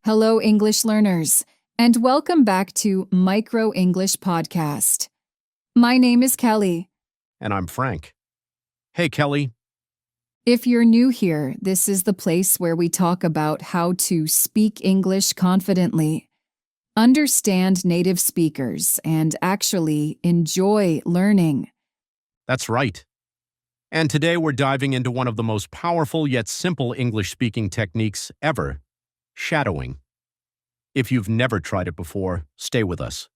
Hello, English learners, and welcome back to Micro English Podcast. My name is Kelly. And I'm Frank. Hey, Kelly. If you're new here, this is the place where we talk about how to speak English confidently, understand native speakers, and actually enjoy learning. That's right. And today we're diving into one of the most powerful yet simple English-speaking techniques ever, shadowing. If you've never tried it before, stay with us.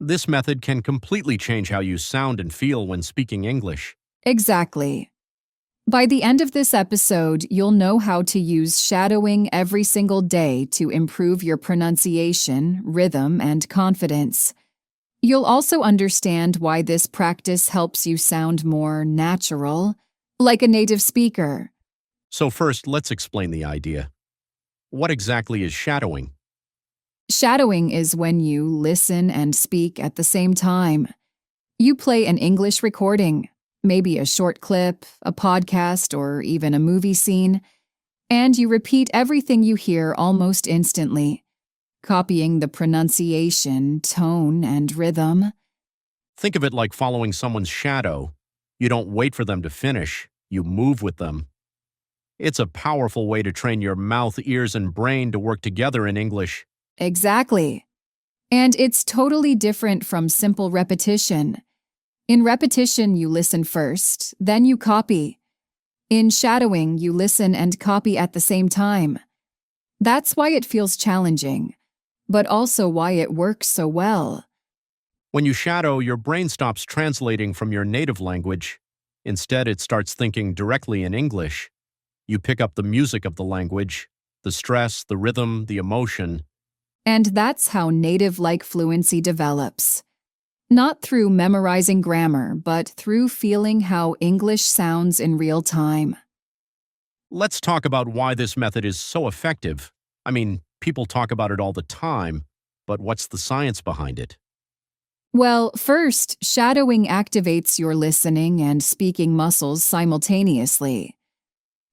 This method can completely change how you sound and feel when speaking English. Exactly. By the end of this episode, you'll know how to use shadowing every single day to improve your pronunciation, rhythm, and confidence. You'll also understand why this practice helps you sound more natural, like a native speaker. So first, let's explain the idea. What exactly is shadowing? Shadowing is when you listen and speak at the same time. You play an English recording, maybe a short clip, a podcast, or even a movie scene, and you repeat everything you hear almost instantly, copying the pronunciation, tone, and rhythm. Think of it like following someone's shadow. You don't wait for them to finish, you move with them. It's a powerful way to train your mouth, ears, and brain to work together in English. Exactly. And it's totally different from simple repetition. In repetition, you listen first, then you copy. In shadowing, you listen and copy at the same time. That's why it feels challenging, but also why it works so well. When you shadow, your brain stops translating from your native language. Instead, it starts thinking directly in English. You pick up the music of the language, the stress, the rhythm, the emotion. And that's how native-like fluency develops. Not through memorizing grammar, but through feeling how English sounds in real time. Let's talk about why this method is so effective. I mean, people talk about it all the time, but what's the science behind it? Well, first, shadowing activates your listening and speaking muscles simultaneously.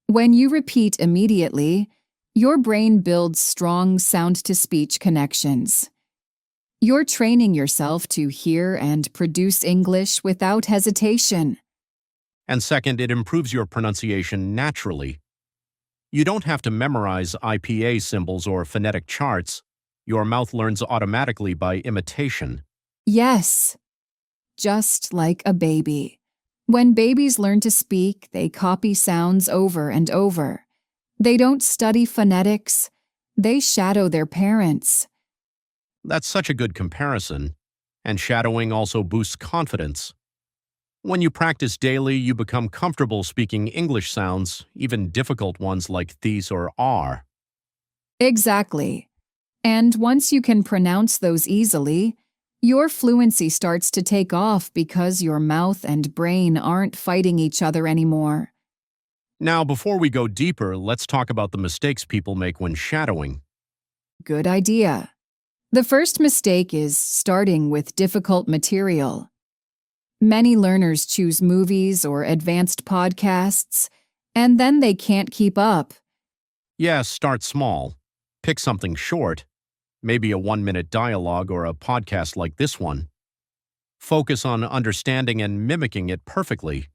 When you repeat immediately, your brain builds strong sound-to-speech connections. You're training yourself to hear and produce English without hesitation. And second, it improves your pronunciation naturally. You don't have to memorize IPA symbols or phonetic charts. Your mouth learns automatically by imitation. Yes, just like a baby. When babies learn to speak, they copy sounds over and over. They don't study phonetics. They shadow their parents. That's such a good comparison. And shadowing also boosts confidence. When you practice daily, you become comfortable speaking English sounds, even difficult ones like these or are. Exactly. And once you can pronounce those easily, your fluency starts to take off because your mouth and brain aren't fighting each other anymore. Now, before we go deeper, let's talk about the mistakes people make when shadowing. Good idea. The first mistake is starting with difficult material. Many learners choose movies or advanced podcasts, and then they can't keep up. Yes, start small. Pick something short, maybe a 1-minute dialogue or a podcast like this one. Focus on understanding and mimicking it perfectly.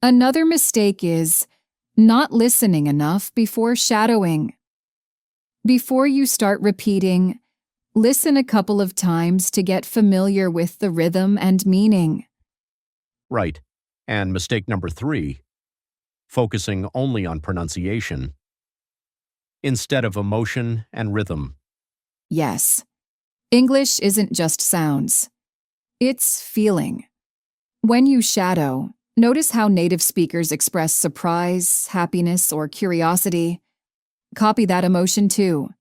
Another mistake is not listening enough before shadowing. Before you start repeating, listen a couple of times to get familiar with the rhythm and meaning. Right. And mistake number 3, focusing only on pronunciation instead of emotion and rhythm. Yes, English isn't just sounds. It's feeling. When you shadow, notice how native speakers express surprise, happiness, or curiosity. Copy that emotion too.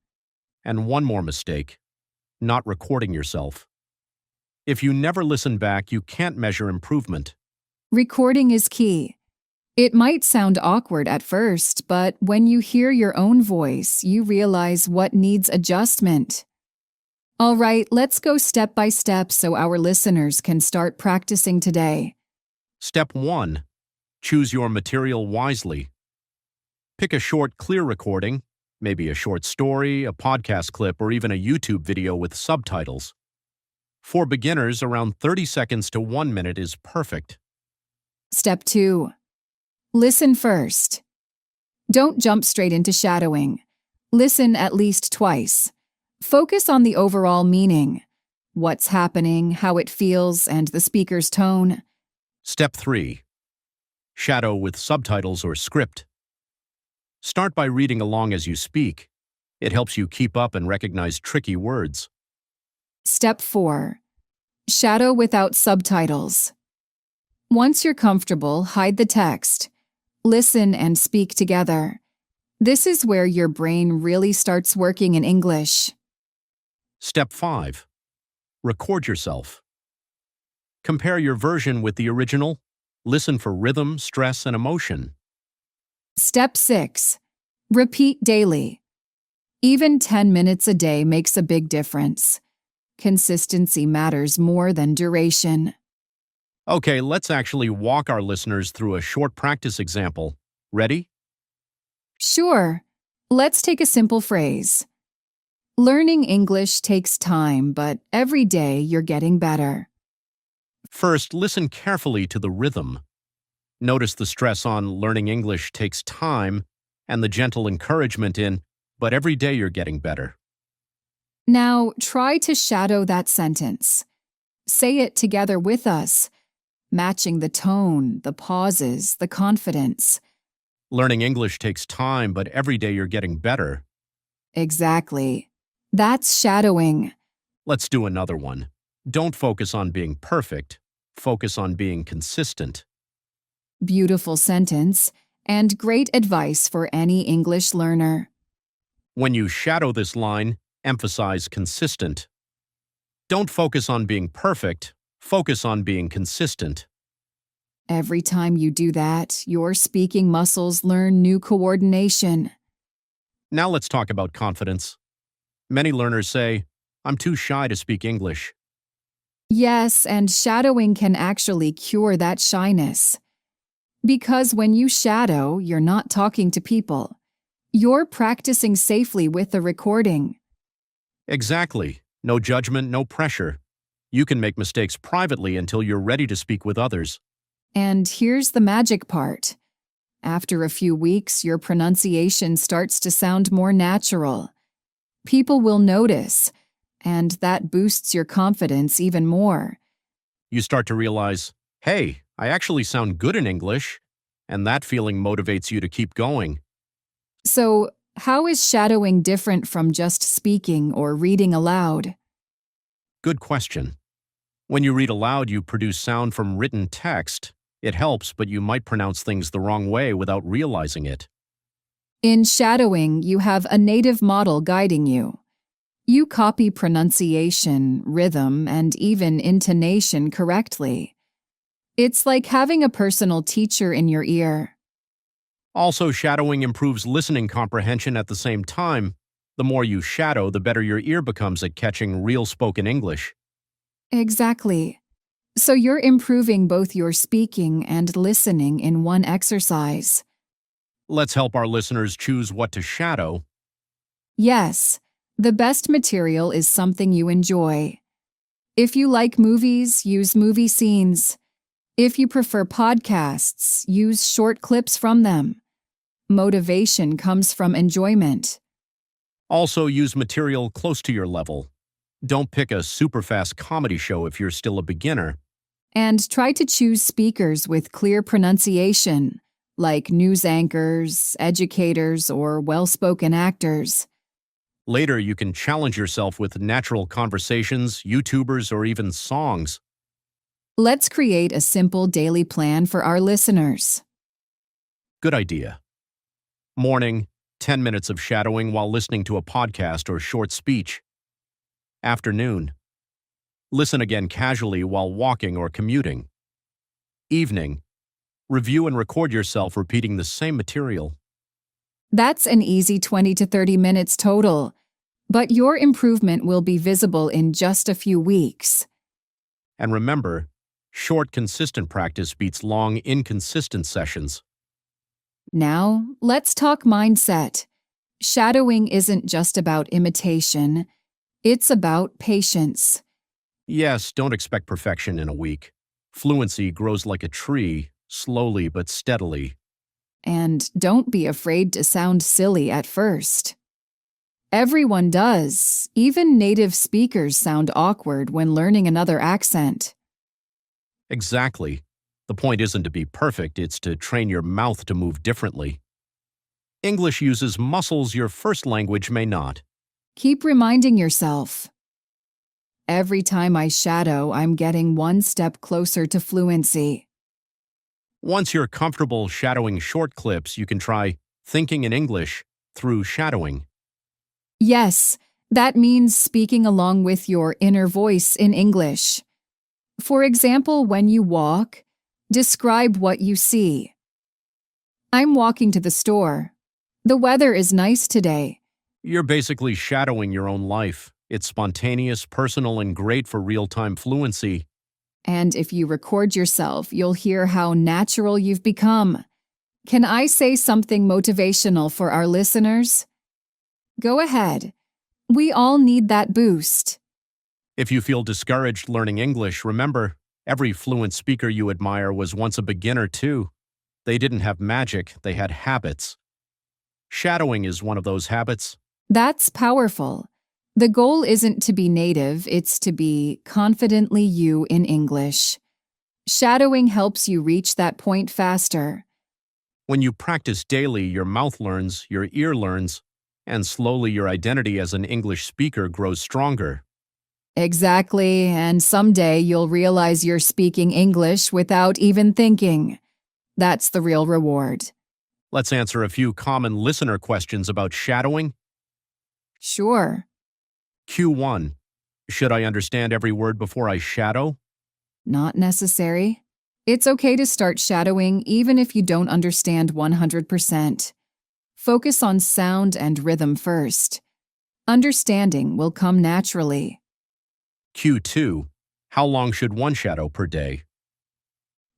And one more mistake, not recording yourself. If you never listen back, you can't measure improvement. Recording is key. It might sound awkward at first, but when you hear your own voice, you realize what needs adjustment. All right, let's go step by step so our listeners can start practicing today. Step 1. Choose your material wisely. Pick a short, clear recording, Maybe a short story, a podcast clip, or even a YouTube video with subtitles. For beginners, around 30 seconds to 1 minute is perfect. Step 2. Listen first. Don't jump straight into shadowing. Listen at least twice. Focus on the overall meaning, what's happening, how it feels, and the speaker's tone. Step 3. Shadow with subtitles or script. Start by reading along as you speak. It helps you keep up and recognize tricky words. Step 4. Shadow without subtitles. Once you're comfortable, hide the text. Listen and speak together. This is where your brain really starts working in English. Step 5. Record yourself. Compare your version with the original. Listen for rhythm, stress, and emotion. Step 6. Repeat daily. Even 10 minutes a day makes a big difference. Consistency matters more than duration. Okay, let's actually walk our listeners through a short practice example. Ready? Sure. Let's take a simple phrase. Learning English takes time, but every day you're getting better. First, listen carefully to the rhythm. Notice the stress on learning English takes time and the gentle encouragement in, but every day you're getting better. Now, try to shadow that sentence. Say it together with us, matching the tone, the pauses, the confidence. Learning English takes time, but every day you're getting better. Exactly. That's shadowing. Let's do another one. Don't focus on being perfect. Focus on being consistent. Beautiful sentence, and great advice for any English learner. When you shadow this line, emphasize consistent. Don't focus on being perfect. Focus on being consistent. Every time you do that, your speaking muscles learn new coordination. Now let's talk about confidence. Many learners say, "I'm too shy to speak English." Yes, and shadowing can actually cure that shyness. Because when you shadow, you're not talking to people. You're practicing safely with the recording. Exactly. No judgment, no pressure. You can make mistakes privately until you're ready to speak with others. And here's the magic part. After a few weeks, your pronunciation starts to sound more natural. People will notice, and that boosts your confidence even more. You start to realize, hey, I actually sound good in English, and that feeling motivates you to keep going. So, how is shadowing different from just speaking or reading aloud? Good question. When you read aloud, you produce sound from written text. It helps, but you might pronounce things the wrong way without realizing it. In shadowing, you have a native model guiding you. You copy pronunciation, rhythm, and even intonation correctly. It's like having a personal teacher in your ear. Also, shadowing improves listening comprehension at the same time. The more you shadow, the better your ear becomes at catching real spoken English. Exactly. So you're improving both your speaking and listening in one exercise. Let's help our listeners choose what to shadow. Yes, the best material is something you enjoy. If you like movies, use movie scenes. If you prefer podcasts, use short clips from them. Motivation comes from enjoyment. Also, use material close to your level. Don't pick a super fast comedy show if you're still a beginner. And try to choose speakers with clear pronunciation, like news anchors, educators, or well-spoken actors. Later, you can challenge yourself with natural conversations, YouTubers, or even songs. Let's create a simple daily plan for our listeners. Good idea. Morning, 10 minutes of shadowing while listening to a podcast or short speech. Afternoon, listen again casually while walking or commuting. Evening, review and record yourself repeating the same material. That's an easy 20 to 30 minutes total, but your improvement will be visible in just a few weeks. And remember, short, consistent practice beats long, inconsistent sessions. Now, let's talk mindset. Shadowing isn't just about imitation, it's about patience. Yes, don't expect perfection in a week. Fluency grows like a tree, slowly but steadily. And don't be afraid to sound silly at first. Everyone does. Even native speakers sound awkward when learning another accent. Exactly. The point isn't to be perfect, it's to train your mouth to move differently. English uses muscles your first language may not. Keep reminding yourself. Every time I shadow, I'm getting one step closer to fluency. Once you're comfortable shadowing short clips, you can try thinking in English through shadowing. Yes, that means speaking along with your inner voice in English. For example, when you walk, describe what you see. I'm walking to the store. The weather is nice today. You're basically shadowing your own life. It's spontaneous, personal, and great for real-time fluency. And if you record yourself, you'll hear how natural you've become. Can I say something motivational for our listeners? Go ahead. We all need that boost. If you feel discouraged learning English, remember, every fluent speaker you admire was once a beginner too. They didn't have magic, they had habits. Shadowing is one of those habits. That's powerful. The goal isn't to be native, it's to be confidently you in English. Shadowing helps you reach that point faster. When you practice daily, your mouth learns, your ear learns, and slowly your identity as an English speaker grows stronger. Exactly, and someday you'll realize you're speaking English without even thinking. That's the real reward. Let's answer a few common listener questions about shadowing. Sure. Q1. Should I understand every word before I shadow? Not necessary. It's okay to start shadowing even if you don't understand 100%. Focus on sound and rhythm first. Understanding will come naturally. Q2. How long should one shadow per day?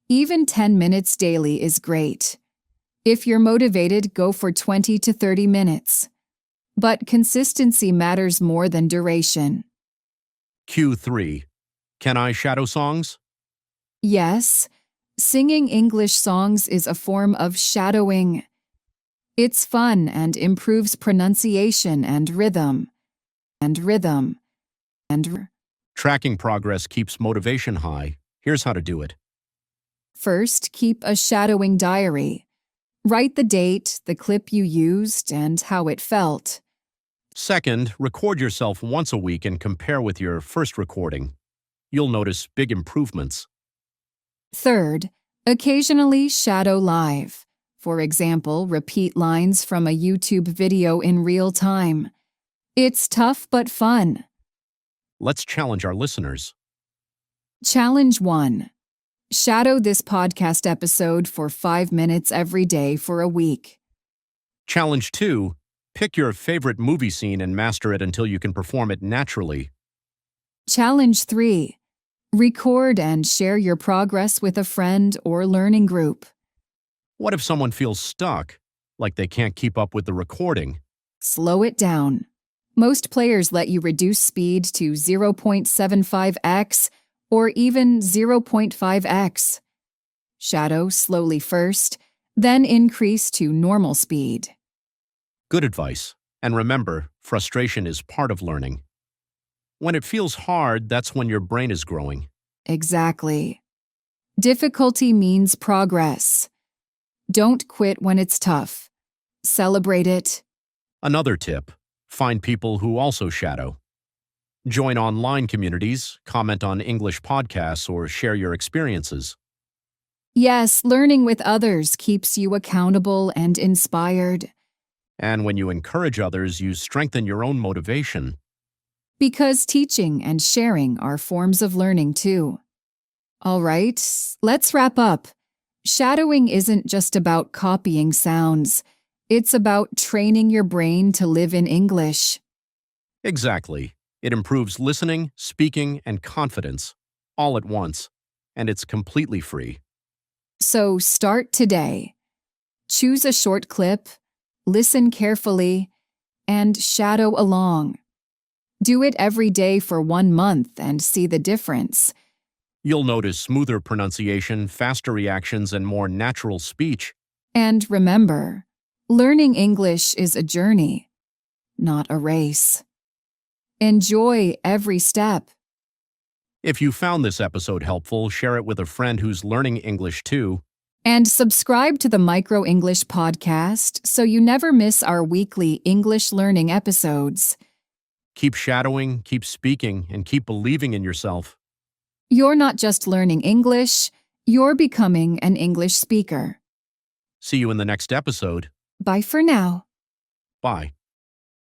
Even 10 minutes daily is great. If you're motivated, go for 20 to 30 minutes. But consistency matters more than duration. Q3. Can I shadow songs? Yes, singing English songs is a form of shadowing. It's fun and improves pronunciation and rhythm. Tracking progress keeps motivation high. Here's how to do it. First, keep a shadowing diary. Write the date, the clip you used, and how it felt. Second, record yourself once a week and compare with your first recording. You'll notice big improvements. Third, occasionally shadow live. For example, repeat lines from a YouTube video in real time. It's tough but fun. Let's challenge our listeners. Challenge 1. Shadow this podcast episode for 5 minutes every day for a week. Challenge 2. Pick your favorite movie scene and master it until you can perform it naturally. Challenge 3. Record and share your progress with a friend or learning group. What if someone feels stuck, like they can't keep up with the recording? Slow it down. Most players let you reduce speed to 0.75x or even 0.5x. Shadow slowly first, then increase to normal speed. Good advice. And remember, frustration is part of learning. When it feels hard, that's when your brain is growing. Exactly. Difficulty means progress. Don't quit when it's tough. Celebrate it. Another tip: find people who also shadow. Join online communities, comment on English podcasts, or share your experiences. Yes, learning with others keeps you accountable and inspired. And when you encourage others, you strengthen your own motivation. Because teaching and sharing are forms of learning too. All right, let's wrap up. Shadowing isn't just about copying sounds. It's about training your brain to live in English. Exactly. It improves listening, speaking, and confidence, all at once, and it's completely free. So start today. Choose a short clip, listen carefully, and shadow along. Do it every day for 1 month and see the difference. You'll notice smoother pronunciation, faster reactions, and more natural speech. And remember, learning English is a journey, not a race. Enjoy every step. If you found this episode helpful, share it with a friend who's learning English too. And subscribe to the Micro English podcast so you never miss our weekly English learning episodes. Keep shadowing, keep speaking, and keep believing in yourself. You're not just learning English, you're becoming an English speaker. See you in the next episode. Bye for now. Bye.